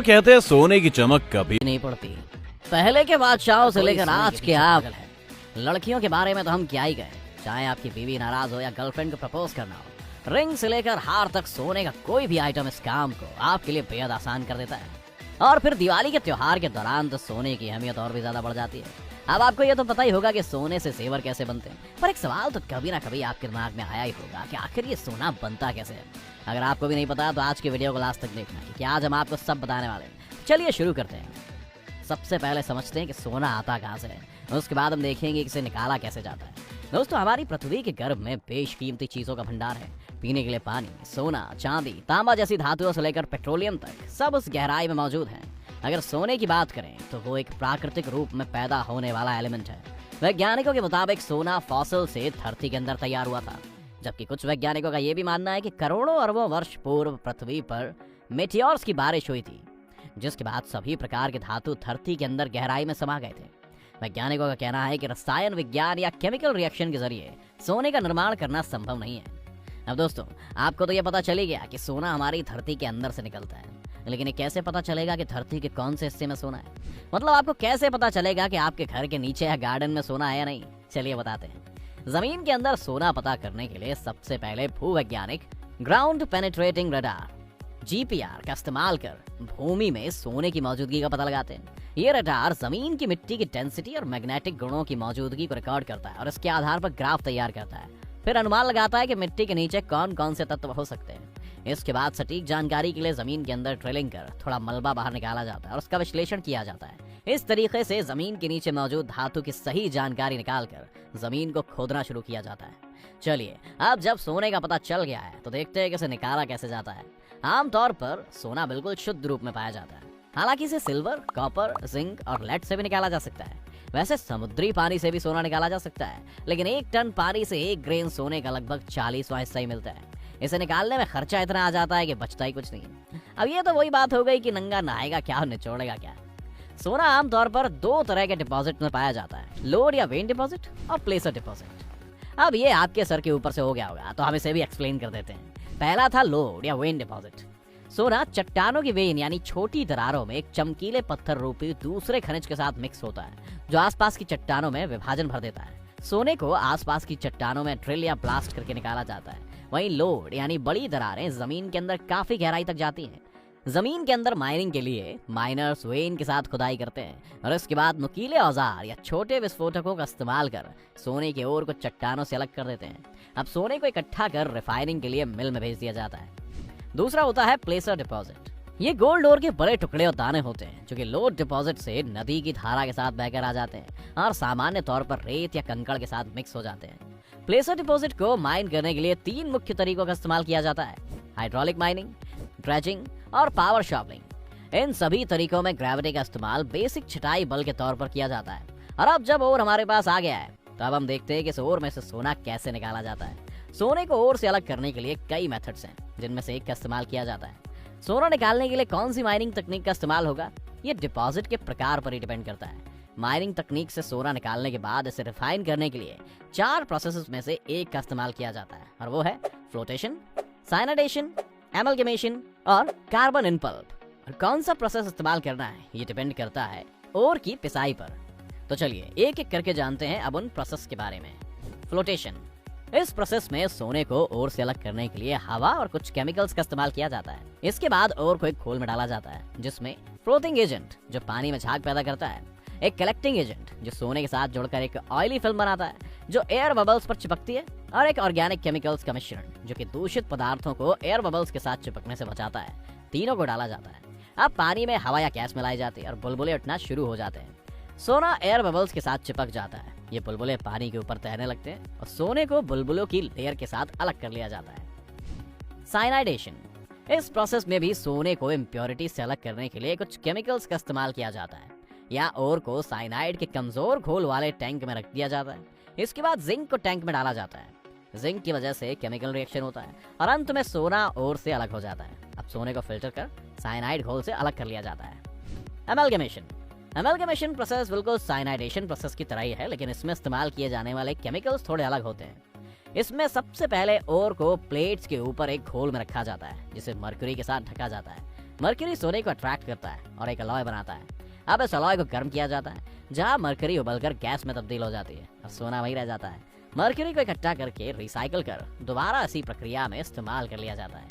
कहते हैं सोने की चमक कभी नहीं पड़ती। पहले के बादशाहों से लेकर आज के आप लड़कियों के बारे में तो हम क्या ही कहें। चाहे आपकी बीवी नाराज हो या गर्लफ्रेंड को प्रपोज करना हो, रिंग से लेकर हार तक सोने का कोई भी आइटम इस काम को आपके लिए बेहद आसान कर देता है। और फिर दिवाली के त्योहार के दौरान तो सोने की अहमियत और भी ज्यादा बढ़ जाती है। अब आपको ये तो पता ही होगा कि सोने से जेवर कैसे बनते हैं, पर एक सवाल तो कभी ना कभी आपके दिमाग में आया ही होगा कि आखिर ये सोना बनता कैसे है। अगर आपको भी नहीं पता तो आज की वीडियो को लास्ट तक देखना है कि आज हम आपको सब बताने वाले हैं। चलिए शुरू करते हैं। सबसे पहले समझते हैं कि सोना आता कहाँ से है, उसके बाद हम देखेंगे कि इसे निकाला कैसे जाता है। दोस्तों, हमारी पृथ्वी के गर्भ में बेशकीमती चीजों का भंडार है। पीने के लिए पानी, सोना, चांदी, तांबा जैसी धातुओं से लेकर पेट्रोलियम तक सब उस गहराई में मौजूद है। अगर सोने की बात करें तो वो एक प्राकृतिक रूप में पैदा होने वाला एलिमेंट है। वैज्ञानिकों के मुताबिक सोना फॉसिल से धरती के अंदर तैयार हुआ था, जबकि कुछ वैज्ञानिकों का यह भी मानना है कि करोड़ों अरबों वर्ष पूर्व पृथ्वी पर मेटियोर्स की बारिश हुई थी, जिसके बाद सभी प्रकार के धातु धरती के अंदर गहराई में समा गए थे। वैज्ञानिकों का कहना है कि रसायन विज्ञान या केमिकल रिएक्शन के जरिए सोने का निर्माण करना संभव नहीं है। अब दोस्तों, आपको तो ये पता चल गया कि सोना हमारी धरती के अंदर से निकलता है, लेकिन ये कैसे पता चलेगा कि धरती के कौन से हिस्से में सोना है? मतलब आपको कैसे पता चलेगा कि आपके घर के नीचे या गार्डन में सोना है या नहीं? चलिए बताते हैं। जमीन के अंदर सोना पता करने के लिए सबसे पहले भूवैज्ञानिक ग्राउंड पेनिट्रेटिंग रडार (GPR) का इस्तेमाल कर भूमि में सोने की मौजूदगी का पता लगाते हैं। ये रडार जमीन की मिट्टी की डेंसिटी और मैग्नेटिक गुणों की मौजूदगी को रिकॉर्ड करता है और इसके आधार पर ग्राफ तैयार करता है। फिर अनुमान लगाता है कि मिट्टी के नीचे कौन कौन से तत्व हो सकते हैं। इसके बाद सटीक जानकारी के लिए जमीन के अंदर ड्रिलिंग कर थोड़ा मलबा बाहर निकाला जाता है और उसका विश्लेषण किया जाता है। इस तरीके से जमीन के नीचे मौजूद धातु की सही जानकारी निकालकर जमीन को खोदना शुरू किया जाता है। चलिए, अब जब सोने का पता चल गया है तो देखते हैं कि इसे निकाला कैसे जाता है। आमतौर पर सोना बिल्कुल शुद्ध रूप में पाया जाता है, हालांकि इसे सिल्वर, कॉपर, जिंक और लेड से भी निकाला जा सकता है। वैसे समुद्री पानी से भी सोना निकाला जा सकता है, लेकिन 1 टन पानी से 1 ग्रेन सोने का लगभग 40वां हिस्सा ही मिलता है। इसे निकालने में खर्चा इतना आ जाता है कि बचता ही कुछ नहीं। अब ये तो वही बात हो गई कि नंगा नहाएगा क्या और निचोड़ेगा क्या। सोना आमतौर पर 2 तरह के डिपॉजिट में पाया जाता है, लोड या वेन डिपॉजिट और प्लेसर डिपॉजिट। अब ये आपके सर के ऊपर से हो गया होगा, तो हम इसे भी एक्सप्लेन कर देते हैं। पहला था लोड या वेन डिपॉजिट। सोना चट्टानों की वेन यानी छोटी दरारों में एक चमकीले पत्थर रूपी दूसरे खनिज के साथ मिक्स होता है, जो आसपास की चट्टानों में विभाजन भर देता है। सोने को आसपास की चट्टानों में ड्रिल या ब्लास्ट करके निकाला जाता है। वहीं लोड यानी बड़ी दरारें जमीन के अंदर काफी गहराई तक जाती हैं। जमीन के अंदर माइनिंग के लिए माइनर्स वेन के साथ खुदाई करते हैं और इसके बाद नुकीले औजार या छोटे विस्फोटकों का इस्तेमाल कर सोने के ओर को चट्टानों से अलग कर देते हैं। अब सोने को इकट्ठा कर रिफाइनिंग के लिए मिल में भेज दिया जाता है। दूसरा होता है प्लेसर डिपॉजिट। ये गोल्ड ओर के बड़े टुकड़े और दाने होते हैं, जो कि लोड डिपॉजिट से नदी की धारा के साथ बहकर आ जाते हैं और सामान्य तौर पर रेत या कंकड़ के साथ मिक्स हो जाते हैं। प्लेसर डिपॉजिट को माइन करने के लिए 3 मुख्य तरीकों का इस्तेमाल किया जाता है: हाइड्रोलिक माइनिंग, ड्रेजिंग और पावर शॉवलिंग। इन सभी तरीकों में ग्रेविटी का इस्तेमाल बेसिक छटाई बल के तौर पर किया जाता है। और अब जब ओर हमारे पास आ गया है, तो अब हम देखते हैं कि इस ओर में से सोना कैसे निकाला जाता है। सोने को ओर से अलग करने के लिए कई मेथड्स हैं, जिनमें से एक का इस्तेमाल किया जाता है। सोना निकालने के लिए कौन सी माइनिंग तकनीक का इस्तेमाल होगा, ये डिपॉजिट के प्रकार पर ही डिपेंड करता है। माइनिंग तकनीक से सोना निकालने के बाद इसे रिफाइन करने के लिए 4 प्रोसेसेस में से एक का इस्तेमाल किया जाता है, और वो है फ्लोटेशन, साइनाइडेशन, एमलगमेशन और कार्बन इन पल्प। और कौन सा प्रोसेस इस्तेमाल करना है ये डिपेंड करता है ओर की पिसाई पर। तो चलिए एक एक करके जानते हैं अब उन प्रोसेस के बारे में। फ्लोटेशन, इस प्रोसेस में सोने को ओर से अलग करने के लिए हवा और कुछ केमिकल्स का इस्तेमाल किया जाता है। इसके बाद ओर को एक खोल में डाला जाता है, जिसमें फ्लोटिंग एजेंट जो पानी में झाग पैदा करता है, एक कलेक्टिंग एजेंट जो सोने के साथ जुड़कर एक ऑयली फिल्म बनाता है जो एयर बबल्स पर चिपकती है, और एक ऑर्गेनिक केमिकल्स का मिश्रण जो कि दूषित पदार्थों को एयर बबल्स के साथ चिपकने से बचाता है। तीनों को डाला जाता है। अब पानी में हवा या गैस मिलाई जाती है और बुलबुले उठना शुरू हो जाते हैं। सोना एयर बबल्स के साथ चिपक जाता है। ये बुलबुले पानी के ऊपर तैरने लगते हैं और सोने को बुलबुलों की लेयर के साथ अलग कर लिया जाता है। साइनाइडेशन, इस प्रोसेस में भी सोने को इम्प्योरिटी से अलग करने के लिए कुछ केमिकल्स का इस्तेमाल किया जाता है। या ओर को साइनाइड के कमजोर घोल वाले टैंक में रख दिया जाता है। इसके बाद जिंक को टैंक में डाला जाता है। जिंक की वजह से केमिकल रिएक्शन होता है और अंत में सोना ओर से अलग हो जाता है। अब सोने को फिल्टर कर साइनाइड घोल से अलग कर लिया जाता है। एमलगमेशन, एमलगमेशन प्रोसेस बिल्कुल साइनाइडेशन प्रोसेस की तरह ही है, लेकिन इसमें इस्तेमाल किए जाने वाले केमिकल्स थोड़े अलग होते हैं। इसमें सबसे पहले ओर को प्लेट्स के ऊपर एक घोल में रखा जाता है, जिसे मरकरी के साथ ढका जाता है। मरकरी सोने को अट्रैक्ट करता है और एक अलॉय बनाता है। अब इस अलॉय को गर्म किया जाता है, जहाँ मरकरी उबलकर गैस में तब्दील हो जाती है और सोना वही रह जाता है। मरकरी को इकट्ठा करके रिसाइकल कर दोबारा इसी प्रक्रिया में इस्तेमाल कर लिया जाता है।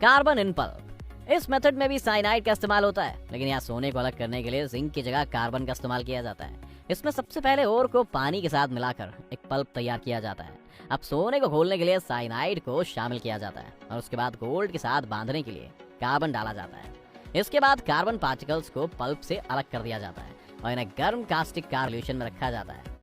कार्बन इन पल्प, इस मेथड में भी साइनाइड का इस्तेमाल होता है, लेकिन यहाँ सोने को अलग करने के लिए जिंक की जगह कार्बन का इस्तेमाल किया जाता है। इसमें सबसे पहले ओर को पानी के साथ मिलाकर एक पल्प तैयार किया जाता है। अब सोने को घोलने के लिए साइनाइड को शामिल किया जाता है और उसके बाद गोल्ड के साथ बांधने के लिए कार्बन डाला जाता है। इसके बाद कार्बन पार्टिकल्स को पल्प से अलग कर दिया जाता है और इन्हें गर्म कास्टिक कार सोल्यूशन में रखा जाता है।